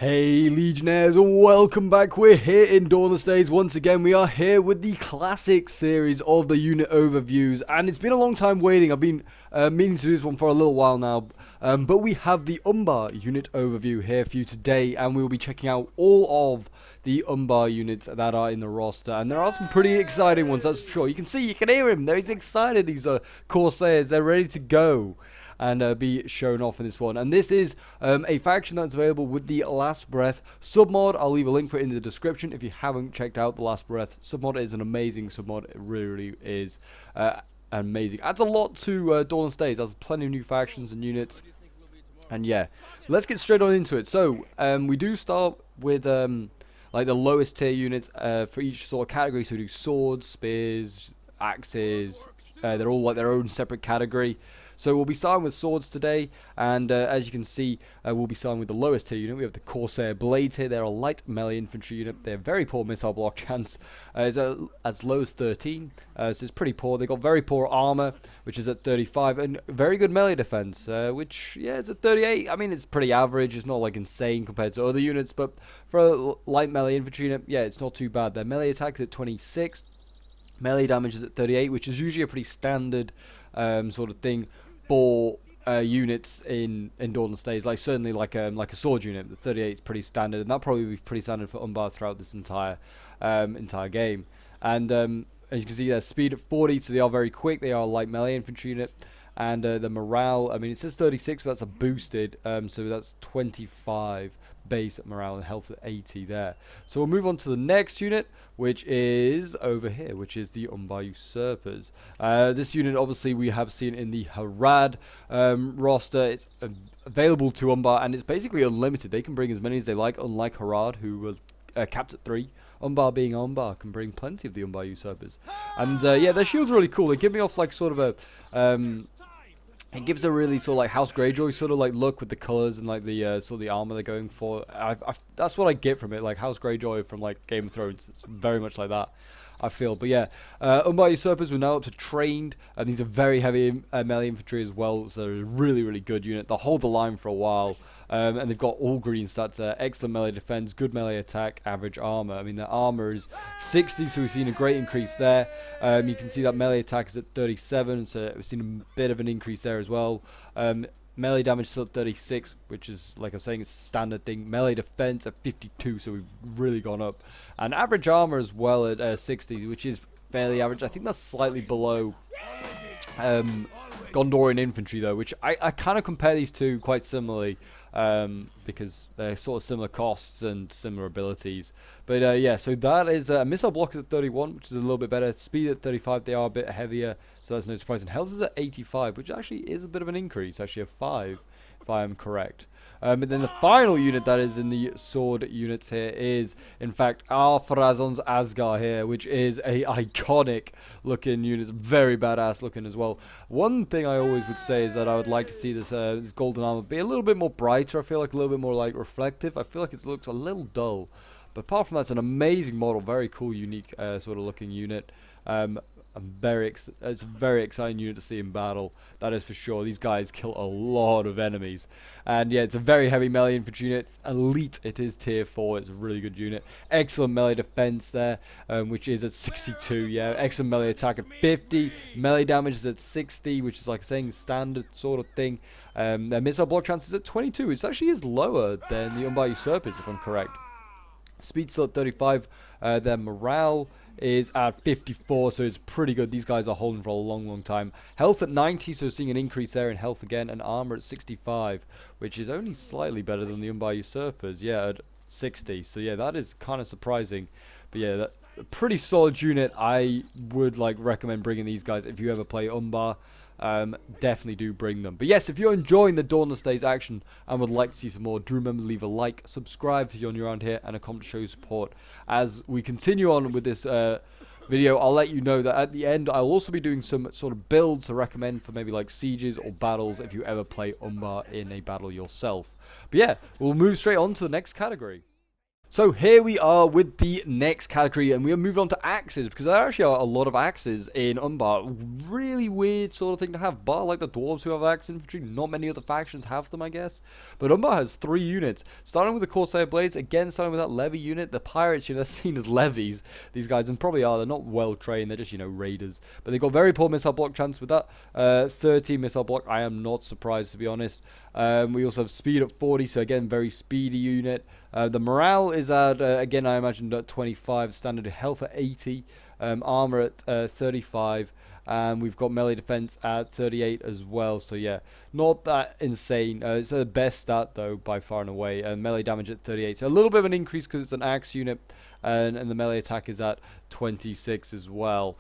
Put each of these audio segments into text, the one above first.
Hey Legionnaires, welcome back. We're here in Dawnless days once again. We are here with the classic series of the unit overviews, and it's been a long time waiting. I've been meaning to do this one for a little while now, but we have the Umbar unit overview here for you today, and we will be checking out all of the Umbar units that are in the roster, and there are some pretty exciting ones, that's for sure. You can see, you can hear him, they're excited, these Corsairs, they're ready to go and be shown off in this one. And this is a faction that's available with the Last Breath submod. I'll leave a link for it in the description if you haven't checked out the Last Breath submod. It's an amazing submod. It really is amazing. Adds a lot to Dawnless Days. There's plenty of new factions and units. And yeah, let's get straight on into it. So we do start with like the lowest tier units for each sort of category. So we do swords, spears, axes. They're all like their own separate category. So we'll be starting with swords today, and as you can see, we'll be starting with the lowest tier unit. We have the Corsair Blades here. They're a light melee infantry unit. They have very poor missile block chance. It's as low as 13, so it's pretty poor. They've got very poor armor, which is at 35, and very good melee defense, which, yeah, is at 38. I mean, it's pretty average. It's not, like, insane compared to other units, but for a light melee infantry unit, yeah, it's not too bad. Their melee attack is at 26. Melee damage is at 38, which is usually a pretty standard sort of thing for units in Dawnless Days. Like certainly like a sword unit, the 38 is pretty standard, and that'll probably be pretty standard for Umbar throughout this entire game. And as you can see, their speed at 40, so they are very quick. They are a light melee infantry unit. And the morale, I mean, it says 36, but that's a boosted, so that's 25 base morale and health at 80 there. So we'll move on to the next unit, which is over here, which is the Umbar Usurpers. This unit, obviously, we have seen in the Harad roster. It's available to Umbar, and it's basically unlimited. They can bring as many as they like, unlike Harad, who were capped at 3. Umbar being Umbar can bring plenty of the Umbar Usurpers. And yeah, their shield's really cool. They give me off like sort of a... it gives a really sort of like House Greyjoy sort of like look with the colors and like the sort of the armor they're going for. That's what I get from it, like House Greyjoy from like Game of Thrones. It's very much like that, I feel. But yeah, Umbar Usurpers, we're now up to trained, and these are very heavy melee infantry as well, so they're a really, really good unit. They'll hold the line for a while, and they've got all green stats, excellent melee defense, good melee attack, average armor. I mean, their armor is 60, so we've seen a great increase there. You can see that melee attack is at 37, so we've seen a bit of an increase there as well. Melee damage still at 36, which is, like I was saying, it's a standard thing. Melee defense at 52, so we've really gone up. And average armor as well at 60, which is fairly average. I think that's slightly below Gondorian infantry, though, which I kind of compare these two quite similarly, because they're sort of similar costs and similar abilities. But yeah, so that is missile blocks at 31, which is a little bit better. Speed at 35, they are a bit heavier, so that's no surprise. And health is at 85, which actually is a bit of an increase, actually a 5, if I am correct. And then the final unit that is in the sword units here is, in fact, Ar-Pharazon's Asgar here, which is a iconic looking unit. It's very badass looking as well. One thing I always would say is that I would like to see this this golden armor be a little bit more brighter. I feel like a little bit more like reflective. I feel like it looks a little dull. But apart from that, it's an amazing model, very cool, unique sort of looking unit. It's a very exciting unit to see in battle, that is for sure. These guys kill a lot of enemies, and yeah, it's a very heavy melee infantry unit. It's elite. It is tier 4. It's a really good unit. Excellent melee defense there, which is at 62. Yeah, excellent melee attack at 50. Melee damage is at 60, which is like saying standard sort of thing. Their missile block chance is at 22. It actually is lower than the Umbar Usurpers, if I'm correct. Speed still at 35. Their morale is at 54, so it's pretty good. These guys are holding for a long time. Health at 90, so seeing an increase there in health again, and armor at 65, which is only slightly better than the Umbar Usurpers. Yeah, at 60. So yeah, that is kind of surprising. But yeah, that a pretty solid unit. I would like recommend bringing these guys if you ever play Umbar. Definitely do bring them. But yes, if you're enjoying the Dawnless Days action and would like to see some more, do remember to leave a like, subscribe if you're new around here, and a comment to show your support. As we continue on with this video, I'll let you know that at the end I'll also be doing some sort of builds to recommend for maybe like sieges or battles if you ever play Umbar in a battle yourself. But yeah, we'll move straight on to the next category. So here we are with the next category, and we are moving on to axes, because there actually are a lot of axes in Umbar. Really weird sort of thing to have, bar like the dwarves who have axe infantry. Not many other factions have them, I guess. But Umbar has 3 units, starting with the Corsair Blades, again starting with that levy unit. The pirates, they're seen as levies, these guys, and probably are. They're not well trained, they're just, raiders. But they've got very poor missile block chance with that 13 missile block. I am not surprised, to be honest. We also have speed at 40, so again, very speedy unit. The morale is at, again, I imagine at 25, standard health at 80, armor at 35, and we've got melee defense at 38 as well. So yeah, not that insane. It's the best stat though by far and away, and melee damage at 38. So a little bit of an increase because it's an axe unit, and the melee attack is at 26 as well.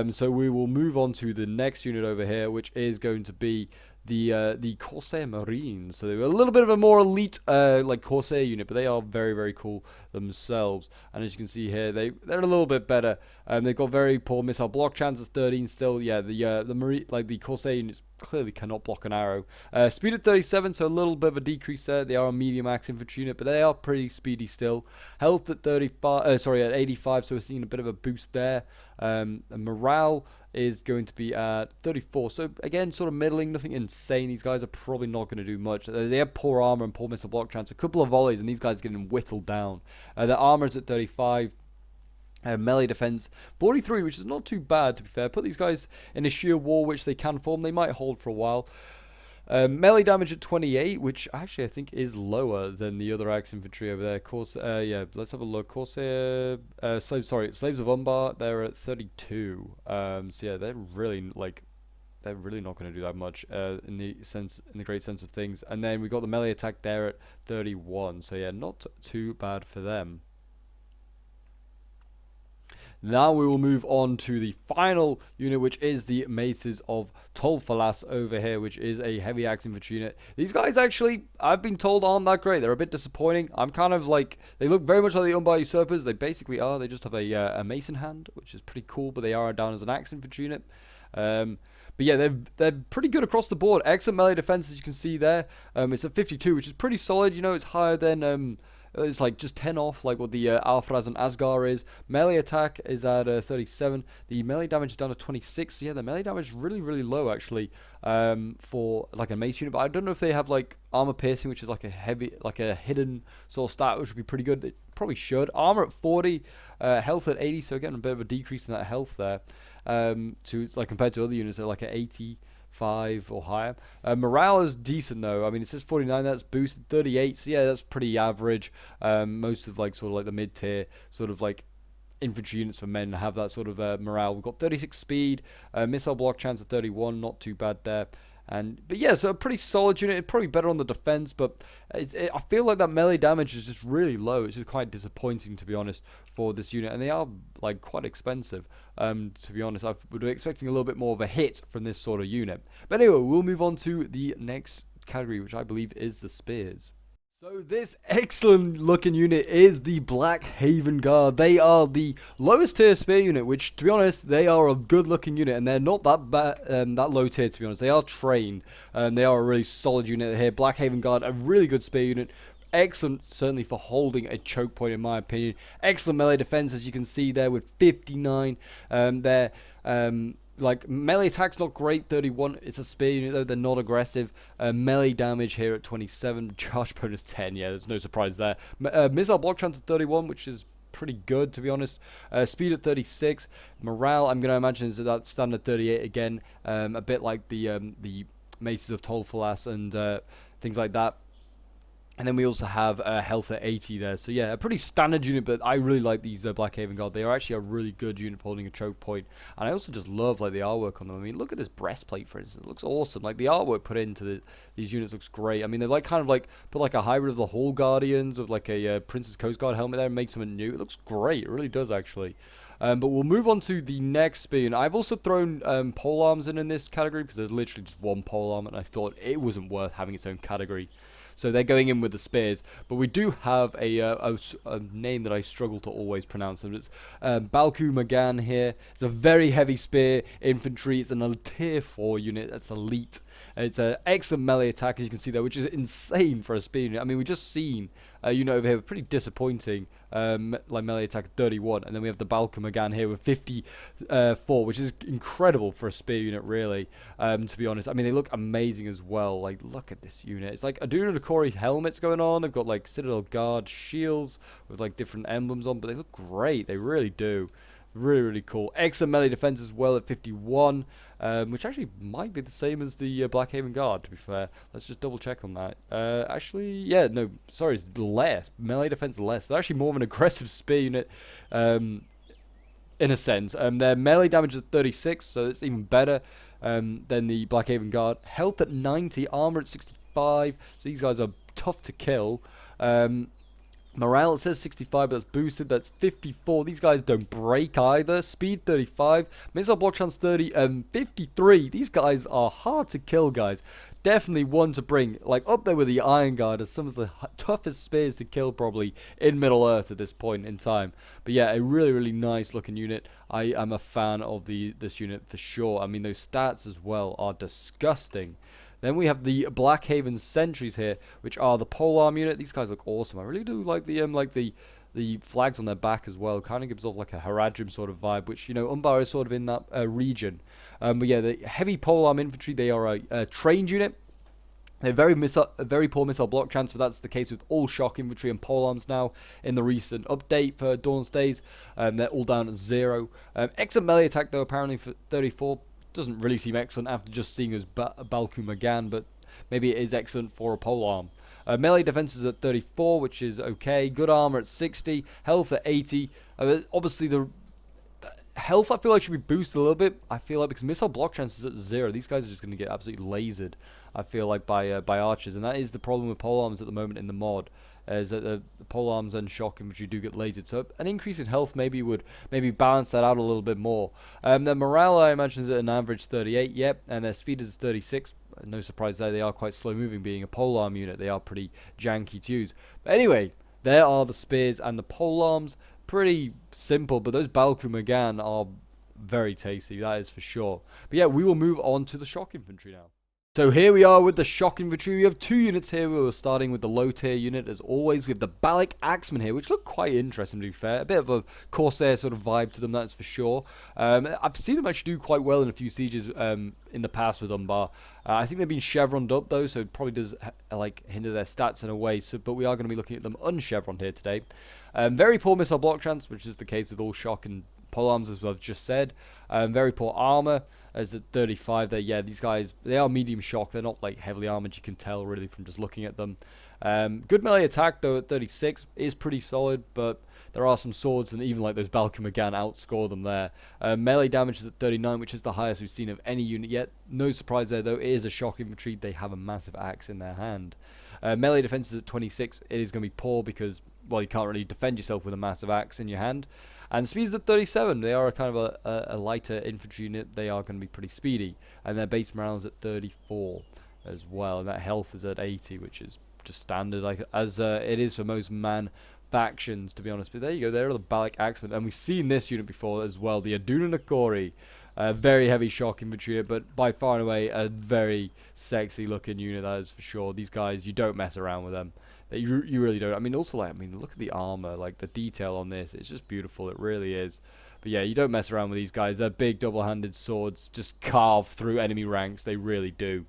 So we will move on to the next unit over here, which is going to be the Corsair Marines. So they're a little bit of a more elite like Corsair unit, but they are very, very cool themselves. And as you can see here, they're a little bit better. They've got very poor missile block chances, 13 still. Yeah, the Marine, like the Corsair units clearly cannot block an arrow. Speed at 37, so a little bit of a decrease there. They are a medium axe infantry unit, but they are pretty speedy still. Health at 35, sorry, at 85, so we're seeing a bit of a boost there. And morale is going to be at 34, so again, sort of middling, nothing insane. These guys are probably not going to do much. They have poor armor and poor missile block chance, a couple of volleys, and these guys are getting whittled down. Their armor is at 35. Melee defense 43, which is not too bad, to be fair. Put these guys in a sheer wall, which they can form. They might hold for a while. Melee damage at 28, which actually I think is lower than the other axe infantry over there. Yeah, let's have a look. Corsair, Slaves of Umbar, they're at 32. So yeah, they're really not going to do that much in the great sense of things. And then we got the melee attack there at 31. So yeah, not too bad for them. Now we will move on to the final unit, which is the Maces of Tolfalas over here, which is a heavy axe infantry unit. These guys actually, I've been told, aren't that great. They're a bit disappointing. I'm kind of like, they look very much like the Umbar Usurpers. They basically are. They just have a mason hand, which is pretty cool, but they are down as an axe infantry unit. But yeah, they're pretty good across the board. Excellent melee defense, as you can see there. It's at 52, which is pretty solid. It's higher than... it's like just 10 off, like what the Alfaraz and Asgar is. Melee attack is at 37. The melee damage is down to 26. So yeah, the melee damage is really, really low actually for like a mace unit. But I don't know if they have like armor piercing, which is like a heavy, like a hidden sort of stat, which would be pretty good. They probably should. Armor at 40, health at 80. So again, a bit of a decrease in that health there. To like compared to other units that are like at 80. 5 or higher. Morale is decent though. I mean, it says 49, that's boosted. 38, so yeah, that's pretty average. Most of like sort of like the mid tier sort of like infantry units for men have that sort of morale. We've got 36 speed, missile block chance of 31, not too bad there. But yeah, so a pretty solid unit. Probably better on the defense, but I feel like that melee damage is just really low. It's just quite disappointing, to be honest, for this unit. And they are like quite expensive. To be honest, I would be expecting a little bit more of a hit from this sort of unit. But anyway, we'll move on to the next category, which I believe is the spears. So this excellent looking unit is the Black Haven Guard. They are the lowest tier spear unit, which to be honest, they are a good looking unit, and they're not that bad, that low tier, to be honest. They are trained, they are a really solid unit here. Black Haven Guard, a really good spear unit. Excellent, certainly for holding a choke point in my opinion. Excellent melee defense, as you can see there with 59. Like melee attack's not great, 31. It's a spear unit though, they're not aggressive. Melee damage here at 27, charge bonus 10. Yeah, there's no surprise there. Missile block chance at 31, which is pretty good, to be honest. Speed at 36. Morale, I'm going to imagine, is that standard 38 again. A bit like the Maces of Tolfalas and things like that. And then we also have health at 80 there. So yeah, a pretty standard unit, but I really like these Black Haven Guard. They are actually a really good unit for holding a choke point. And I also just love like the artwork on them. I mean, look at this breastplate, for instance. It looks awesome. Like the artwork put into these units looks great. I mean, they're like kind of like put like a hybrid of the Hall Guardians with like a Princess Coast Guard helmet there and make something new. It looks great. It really does actually. But we'll move on to the next spear. And I've also thrown pole arms in this category because there's literally just one pole arm, and I thought it wasn't worth having its own category. So they're going in with the spears. But we do have a name that I struggle to always pronounce. And it's Balku Magan here. It's a very heavy spear infantry. It's a tier 4 unit. That's elite. It's an excellent melee attack, as you can see there, which is insane for a spear unit. I mean, we just seen unit over here, pretty disappointing. Like melee attack 31, and then we have the Balcom here with 54, which is incredible for a spear unit, really. To be honest, I mean, they look amazing as well. Like, look at this unit. It's like Aduna Nakori helmets going on. They've got like Citadel Guard shields with like different emblems on, but they look great. They really do. Really, really cool. Excellent melee defense as well at 51, which actually might be the same as the Blackhaven Guard, to be fair. Let's just double check on that. Actually, yeah, no, sorry, it's less. Melee defense less. They're actually more of an aggressive spear unit, in a sense. Their melee damage is 36, so it's even better than the Blackhaven Guard. Health at 90, armor at 65, so these guys are tough to kill. Morale, it says 65, but that's boosted. That's 54. These guys don't break either. Speed 35. Missile block chance 30. 53. These guys are hard to kill, guys. Definitely one to bring, like, up there with the Iron Guard as some of the toughest spears to kill probably in Middle Earth at this point in time. But yeah, a really, really nice looking unit. I am a fan of this unit for sure. I mean, those stats as well are disgusting. Then we have the Blackhaven Sentries here, which are the polearm unit. These guys look awesome. I really do like the flags on their back as well. Kind of gives off like a Haradrim sort of vibe, which, you know, Umbar is sort of in that region. But yeah, the heavy polearm infantry, they are a trained unit. They're very poor missile block chance, but that's the case with all shock infantry and polearms now in the recent update for Dawnless Days. They're all down at 0. Excellent melee attack though, apparently for 34. Doesn't really seem excellent after just seeing as Balcom, but maybe it is excellent for a polearm. Melee defense is at 34, which is okay. Good armor at 60. Health at 80. Obviously, the health I feel like should be boosted a little bit. I feel like because missile block chance is at 0, these guys are just going to get absolutely lasered, I feel like, by archers. And that is the problem with polearms at the moment in the mod. Is that the polearms and shock infantry do get lasered, so an increase in health would balance that out a little bit more. Their morale, I imagine, is at an average 38, yep, and their speed is 36. No surprise there, they are quite slow moving, being a polearm unit. They are pretty janky to use. But anyway, there are the spears and the polearms. Pretty simple, but those Balcom are very tasty, that is for sure. But yeah, we will move on to the shock infantry now. So here we are with the shock infantry. We have 2 units here. We were starting with the low tier unit as always. We have the Balik Axemen here, which look quite interesting to be fair. A bit of a Corsair sort of vibe to them, that's for sure. I've seen them actually do quite well in a few sieges in the past with Umbar. I think they've been chevroned up though, so it probably does like hinder their stats in a way. So, but we are going to be looking at them unchevroned here today. Very poor missile block chance, which is the case with all shock and polearms, as I've just said. Very poor armor as at 35 there. Yeah, these guys, they are medium shock. They're not like heavily armored, you can tell really from just looking at them. Good melee attack though at 36 is pretty solid, but there are some swords, and even like those Balcom outscore them there. Melee damage is at 39, which is the highest we've seen of any unit yet. No surprise there though, it is a shock infantry. They have a massive axe in their hand. Melee defense is at 26. It is going to be poor because, well, you can't really defend yourself with a massive axe in your hand. And speed is at 37. They are a kind of a lighter infantry unit. They are going to be pretty speedy. And their base morale is at 34 as well. And that health is at 80, which is just standard, like as it is for most man factions, to be honest. But there you go. There are the Balik Axemen. And we've seen this unit before as well. The Aduna Nakori. Very heavy shock infantry, but by far and away a very sexy looking unit, that is for sure. These guys, you don't mess around with them. You really don't. I mean, also, like, look at the armor, like the detail on this. It's just beautiful. It really is. But yeah, you don't mess around with these guys. They're big double-handed swords, just carve through enemy ranks. They really do.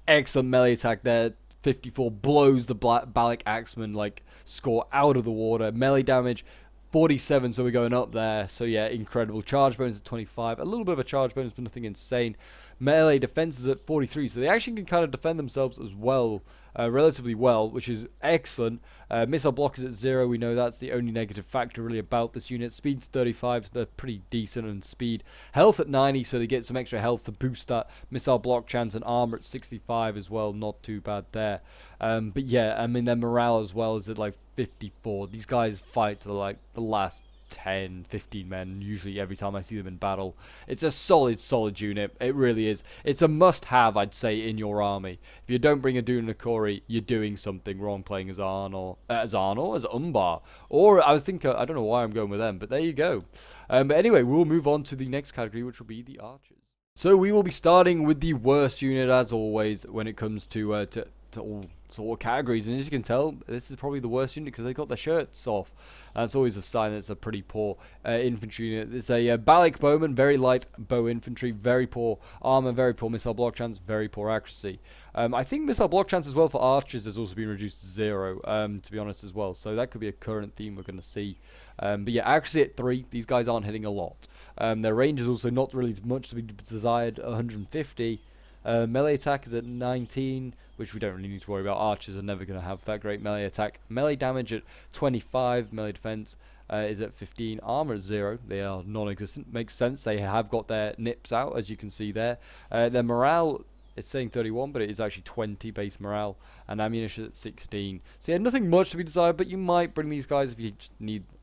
Excellent melee attack there. 54 blows the Balik Axeman like score out of the water. Melee damage 47, so we're going up there. So yeah, incredible. Charge bonus at 25. A little bit of a charge bonus, but nothing insane. Melee defense is at 43, so they actually can kind of defend themselves as well, relatively well, which is excellent. Missile block is at 0. We know that's the only negative factor really about this unit. Speed's 35, so they're pretty decent in speed. Health at 90, so they get some extra health to boost that missile block chance, and armor at 65 as well. Not too bad there. But yeah, I mean, their morale as well is at like 54. These guys fight to like the last 10, 15 men, usually every time I see them in battle. It's a solid unit. It really is. It's a must-have, I'd say, in your army. If you don't bring a Aduna Nakori, you're doing something wrong playing as as Umbar. Or I was thinking, I don't know why I'm going with them, but there you go. But anyway, we'll move on to the next category, which will be the archers. So we will be starting with the worst unit, as always, when it comes to to all sort of categories, and as you can tell, this is probably the worst unit because they got their shirts off. That's always a sign that it's a pretty poor infantry unit. It's a Balik bowman, very light bow infantry, very poor armor, very poor missile block chance, very poor accuracy. I think missile block chance as well for archers has also been reduced to 0, to be honest as well. So that could be a current theme we're going to see. But yeah, accuracy at 3. These guys aren't hitting a lot. Their range is also not really much to be desired, 150. Melee attack is at 19, which we don't really need to worry about. Archers are never going to have that great melee attack. Melee damage at 25. Melee defense is at 15. Armor at 0. They are non-existent. Makes sense. They have got their nips out, as you can see there. Their morale, it's saying 31, but it is actually 20 base morale. And ammunition at 16. So yeah, nothing much to be desired, but you might bring these guys if you just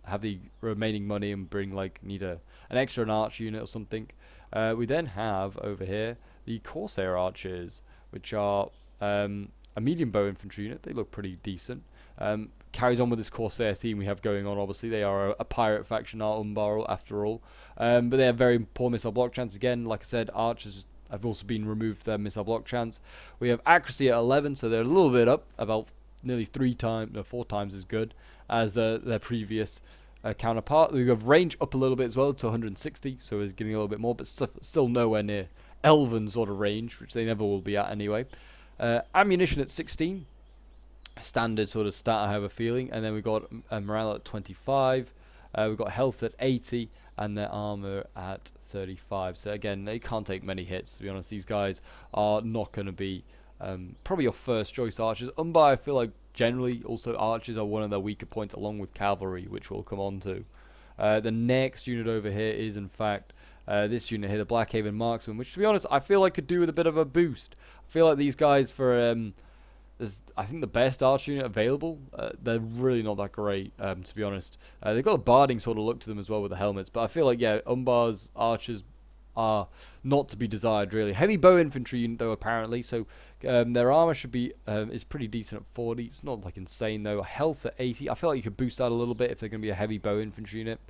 have the remaining money and need an extra arch unit or something. We then have over here the Corsair Archers, which are a medium bow infantry unit. They look pretty decent. Carries on with this Corsair theme we have going on, obviously. They are a pirate faction, are Umbar after all. But they have very poor missile block chance. Again, like I said, Archers have also been removed their missile block chance. We have accuracy at 11, so they're a little bit up, about nearly 4 times as good as their previous counterpart. We have range up a little bit as well to 160, so it's getting a little bit more, but still nowhere near elven sort of range, which they never will be at anyway. Ammunition at 16, standard sort of stat I have a feeling, and then we got morale at 25, we've got health at 80, and their armor at 35. So again, they can't take many hits, to be honest. These guys are not going to be probably your first choice archers. Umbar, I feel like generally also archers are one of their weaker points, along with cavalry, which we'll come on to. The next unit over here is in fact this unit here, the Blackhaven Marksman, which to be honest I feel like could do with a bit of a boost. I feel like these guys for I think the best archer unit available, they're really not that great, to be honest. They've got a barding sort of look to them as well with the helmets, but I feel like, yeah, Umbar's archers are not to be desired, really. Heavy bow infantry unit, though, apparently, so their armor should be is pretty decent at 40. It's not, like, insane, though. Health at 80. I feel like you could boost that a little bit if they're going to be a heavy bow infantry unit,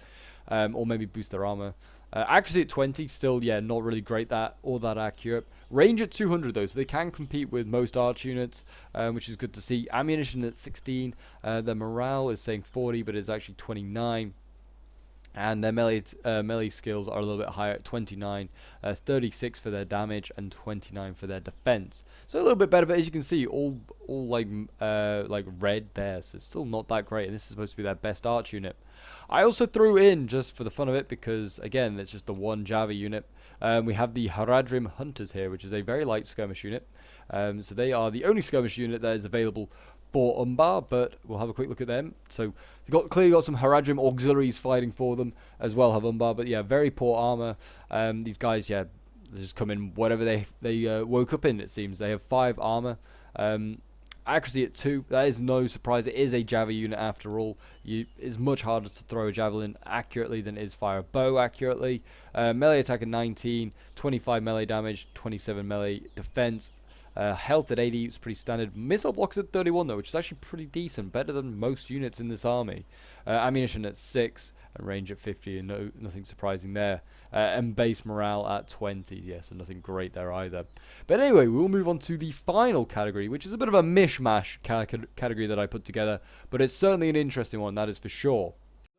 or maybe boost their armor. Accuracy at 20, still, yeah, not really great that accurate. Range at 200 though, so they can compete with most arch units, which is good to see. Ammunition at 16. Their morale is saying 40, but it's actually 29. And their melee skills are a little bit higher at 29, 36 for their damage, and 29 for their defense. So a little bit better, but as you can see, all like red there, so it's still not that great. And this is supposed to be their best arch unit. I also threw in, just for the fun of it, because again, it's just the one Java unit. We have the Haradrim Hunters here, which is a very light skirmish unit. So they are the only skirmish unit that is available for Umbar, but we'll have a quick look at them. So they've clearly got some Haradrim auxiliaries fighting for them as well, have Umbar, but yeah, very poor armor. These guys, yeah, they just come in whatever they woke up in, it seems. They have 5 armor. Accuracy at 2, that is no surprise. It is a Java unit after all. It's much harder to throw a javelin accurately than it is fire a bow accurately. Melee attack at 19, 25 melee damage, 27 melee defense. Health at 80 is pretty standard. Missile blocks at 31 though, which is actually pretty decent, better than most units in this army. Ammunition at 6 and range at 50, and nothing surprising there. And base morale at 20, yes, and nothing great there either. But anyway, we'll move on to the final category, which is a bit of a mishmash category that I put together, but it's certainly an interesting one, that is for sure.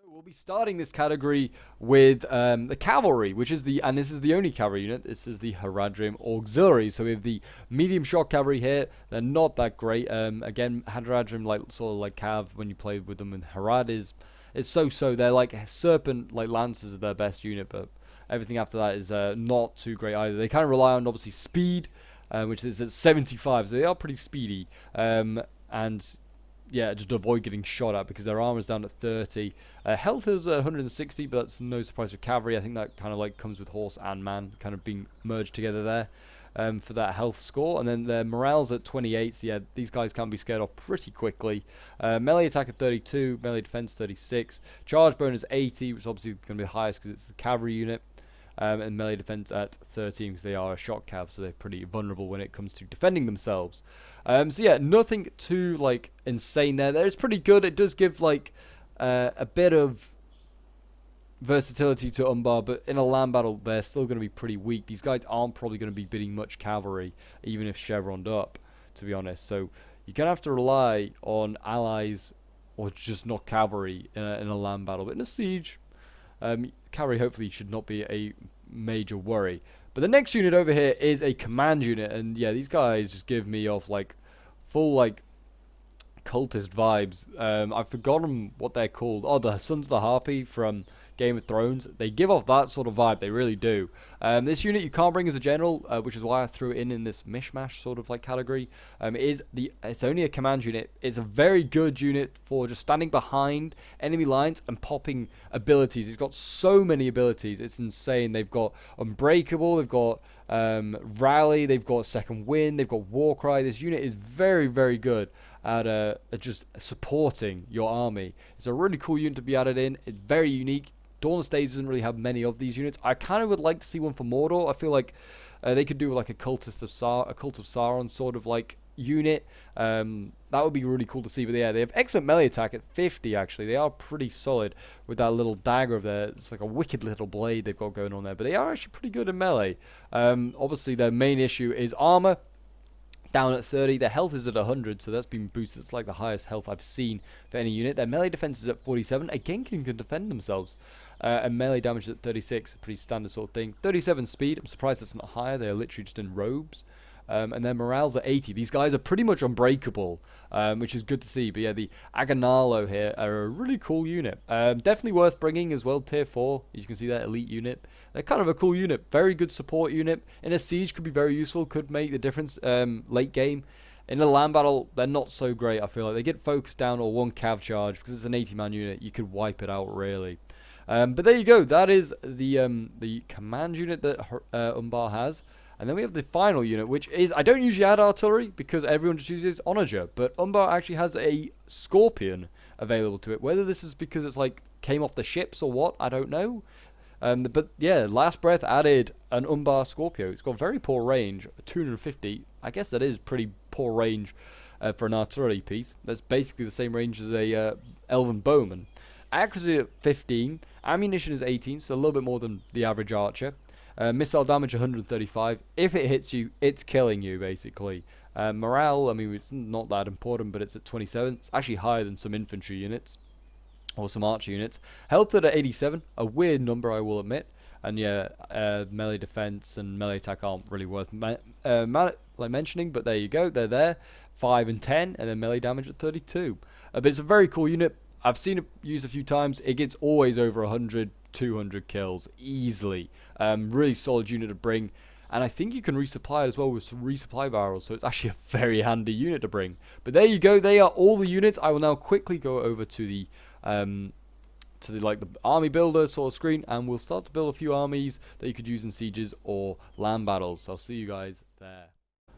We'll be starting this category with the cavalry, and this is the only cavalry unit. This is the Haradrim Auxiliary. So we have the medium shock cavalry here. They're not that great. Again, Haradrim, sort of like Cav when you play with them, and Harad is so-so. They're like serpent, like lancers are their best unit, but everything after that is not too great either. They kind of rely on obviously speed, which is at 75, so they are pretty speedy. And yeah, just avoid getting shot at because their armor's down at 30. Health is 160, but that's no surprise for cavalry. I think that kind of like comes with horse and man kind of being merged together there for that health score. And then their morale's at 28, so yeah, these guys can be scared off pretty quickly. Melee attack at 32, melee defense 36. Charge bonus 80, which is obviously going to be the highest because it's the cavalry unit. And melee defense at 13 because they are a shock cav, so they're pretty vulnerable when it comes to defending themselves. So yeah, nothing too like insane there. It's pretty good. It does give like a bit of versatility to Umbar, but in a land battle they're still going to be pretty weak. These guys aren't probably going to be beating much cavalry, even if chevroned up, to be honest. So you're going to have to rely on allies or just not cavalry in a land battle. But in a siege, cavalry hopefully should not be a major worry. But the next unit over here is a command unit, and yeah, these guys just give me off like full like cultist vibes. I've forgotten what they're called. Oh, the Sons of the Harpy from Game of Thrones. They give off that sort of vibe. They really do. This unit you can't bring as a general, which is why I threw it in this mishmash sort of like category. It's only a command unit. It's a very good unit for just standing behind enemy lines and popping abilities. It's got so many abilities. It's insane. They've got Unbreakable. They've got Rally. They've got Second Wind. They've got Warcry. This unit is very, very good at just supporting your army. It's a really cool unit to be added in. It's very unique. Dawnless Days doesn't really have many of these units. I kind of would like to see one for Mordor. I feel like they could do like a Cult of Sauron sort of like unit. That would be really cool to see. But yeah, they have excellent melee attack at 50 actually. They are pretty solid with that little dagger there. It's like a wicked little blade they've got going on there. But they are actually pretty good in melee. Obviously their main issue is armor. Down at 30, their health is at 100, so that's been boosted. It's like the highest health I've seen for any unit. Their melee defense is at 47. Again, can defend themselves. And melee damage is at 36, pretty standard sort of thing. 37 speed, I'm surprised that's not higher. They're literally just in robes. And their morale's at 80. These guys are pretty much unbreakable, which is good to see. But yeah, the Agonalo here are a really cool unit. Definitely worth bringing as well, tier 4. As you can see that elite unit. They're kind of a cool unit. Very good support unit. In a siege could be very useful, could make the difference late game. In a land battle, they're not so great, I feel like. They get focused down or one cav charge, because it's an 80-man unit. You could wipe it out, really. But there you go. That is the command unit that Umbar has. And then we have the final unit, which is, I don't usually add artillery because everyone just uses onager, but Umbar actually has a Scorpion available to it. Whether this is because it's like came off the ships or what, I don't know. But yeah, Last Breath added an Umbar Scorpio. It's got very poor range, 250. I guess that is pretty poor range for an artillery piece. That's basically the same range as a Elven Bowman. Accuracy at 15, ammunition is 18, so a little bit more than the average archer. Missile damage 135. If it hits you, it's killing you, basically. Morale, I mean, it's not that important, but it's at 27. It's actually higher than some infantry units. Or some archer units. Health at 87. A weird number, I will admit. And yeah, melee defense and melee attack aren't really worth mentioning, but there you go. They're there. 5 and 10, and then melee damage at 32. But it's a very cool unit. I've seen it used a few times. It gets always over 100, 200 kills easily. Really solid unit to bring. And I think you can resupply it as well with some resupply barrels. So it's actually a very handy unit to bring. But there you go. They are all the units. I will now quickly go over to the army builder sort of screen, and we'll start to build a few armies that you could use in sieges or land battles. So I'll see you guys there.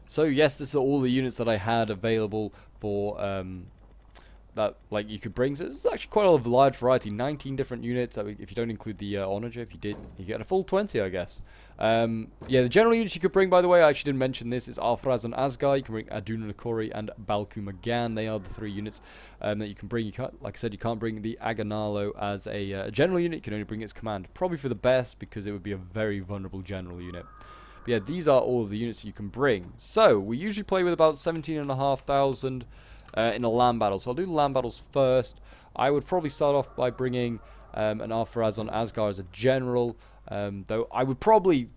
So yes, this are all the units that I had available for that like you could bring. So this is actually quite a large variety, 19 different units. I mean, if you don't include the onager, if you did, you get a full 20, I guess. Yeah, the general units you could bring, by the way, I actually didn't mention this, is Arthraz and Asgard. You can bring Aduna Nakori and Balku Magan. They are the 3 units that you can bring. You can't, like I said, you can't bring the Agonalo as a general unit. You can only bring its command. Probably for the best, because it would be a very vulnerable general unit. But yeah, these are all of the units you can bring. So we usually play with about 17,500 in a land battle. So I'll do the land battles first. I would probably start off by bringing an Arthraz on Asgard as a general. Though I would probably,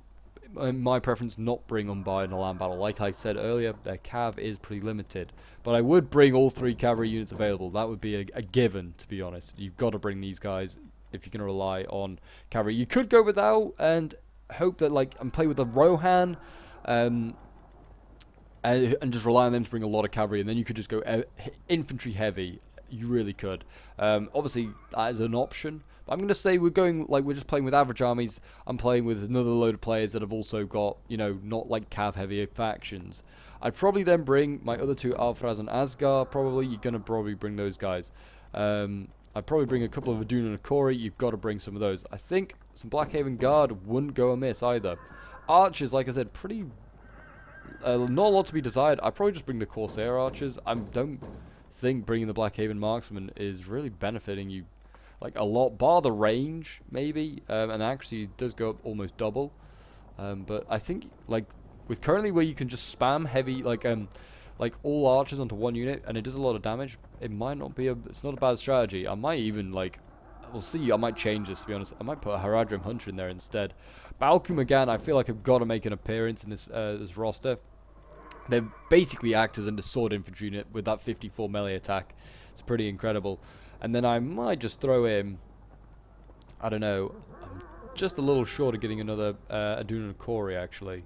in my preference, not bring Umbar in a land battle. Like I said earlier, their cav is pretty limited. But I would bring all 3 cavalry units available. That would be a given, to be honest. You've got to bring these guys if you're going to rely on cavalry. You could go without and hope that, like, and play with the Rohan, and just rely on them to bring a lot of cavalry, and then you could just go infantry heavy. You really could. Obviously, that is an option. But I'm going to say we're just playing with average armies. I'm playing with another load of players that have also got, you know, not like cav heavy factions. I'd probably then bring my other 2, Arthraz and Asgard. Probably, you're going to probably bring those guys. I'd probably bring a couple of Aduna Nakori. You've got to bring some of those. I think some Blackhaven Guard wouldn't go amiss either. Archers, like I said, pretty... not a lot to be desired. I'd probably just bring the Corsair Archers. I don't think bringing the Blackhaven Marksman is really benefiting you like a lot, bar the range, maybe. And actually it does go up almost double. But I think, like, with currently where you can just spam heavy, like like all archers onto one unit and it does a lot of damage, it might not be it's not a bad strategy. I might even like, we'll see, I might change this, to be honest. I might put a Haradrim Hunter in there instead. Balkum again, I feel like I've got to make an appearance in this this roster. They basically act as a sword infantry unit with that 54 melee attack. It's pretty incredible. And then I might just throw in, I don't know, I'm just a little short of getting another Aduna Kori actually.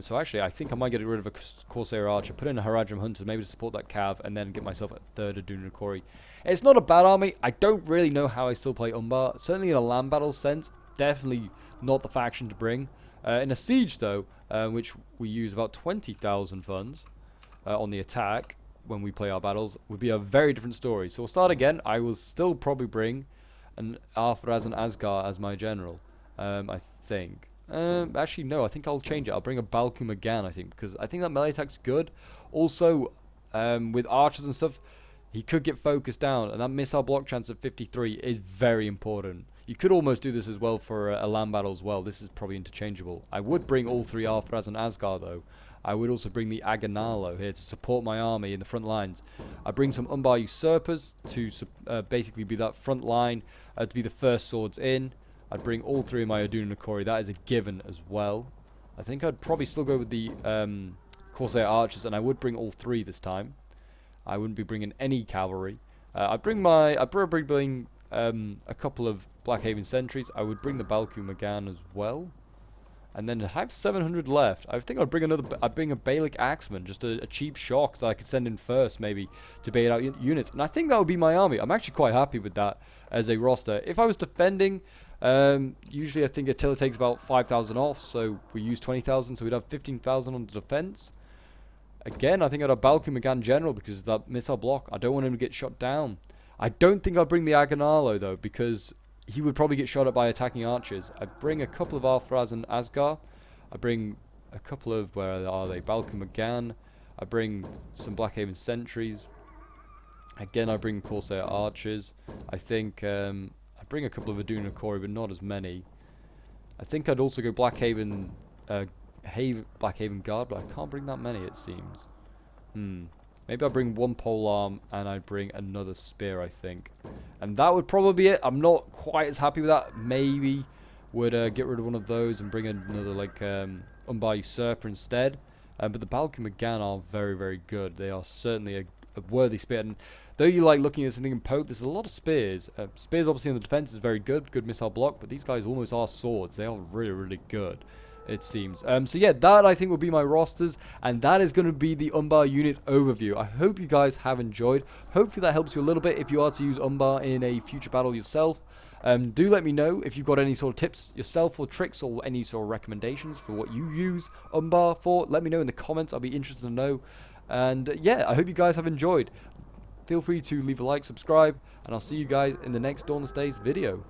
So actually, I think I might get rid of a Corsair Archer, put in a Haradrim Hunter, maybe to support that Cav, and then get myself a third Aduna Kori. It's not a bad army. I don't really know how I still play Umbar. Certainly in a land battle sense, definitely not the faction to bring. In a siege, though, which we use about 20,000 funds on the attack when we play our battles, would be a very different story. So we'll start again. I will still probably bring an Arthraz and Asgar as my general, I think. Actually, no, I think I'll change it. I'll bring a Balkum again, I think, because I think that melee attack's good. Also, with archers and stuff, he could get focused down, and that missile block chance at 53 is very important. You could almost do this as well for a land battle as well. This is probably interchangeable. I would bring all three Arthraz and Asgar, though. I would also bring the Aganalo here to support my army in the front lines. I bring some Umbar Usurpers to basically be that front line, to be the first swords in. I'd bring all three of my Aduna Kori. That is a given as well. I think I'd probably still go with the Corsair Archers, and I would bring all three this time. I wouldn't be bringing any cavalry. I'd bring a couple of Blackhaven Sentries. I would bring the Balkum again as well. And then I have 700 left. I think I'd bring I'd bring a Bailic Axeman, just a cheap shock that I could send in first, maybe, to bait out units. And I think that would be my army. I'm actually quite happy with that as a roster. If I was defending, usually I think Attila takes about 5,000 off, so we use 20,000, so we'd have 15,000 on the defense. Again, I think I'd have Balkum again general because of that missile block. I don't want him to get shot down. I don't think I'll bring the Aganalo, though, because he would probably get shot at by attacking archers. I bring a couple of Arthraz and Asgar. I bring a couple of, where are they? Balkum again. I bring some Blackhaven Sentries. Again, I bring Corsair Archers. I think I bring a couple of Aduna Kori, but not as many. I think I'd also go Blackhaven Guard, but I can't bring that many, it seems. Maybe I'll bring one polearm and I'd bring another spear, I think. And that would probably be it. I'm not quite as happy with that. Maybe would get rid of one of those and bring another, like, Umbar Usurper instead. But the Balkum again are very, very good. They are certainly a worthy spear. And though you like looking at something in Pope, there's a lot of spears. Spears, obviously, in the defense is very good. Good missile block. But these guys almost are swords. They are really, really good, it seems. So yeah, that I think will be my rosters, and that is going to be the Umbar unit overview. I hope you guys have enjoyed. Hopefully that helps you a little bit if you are to use Umbar in a future battle yourself. Do let me know if you've got any sort of tips yourself or tricks or any sort of recommendations for what you use Umbar for. Let me know in the comments. I'll be interested to know. And yeah, I hope you guys have enjoyed. Feel free to leave a like, subscribe, and I'll see you guys in the next Dawnless Days video.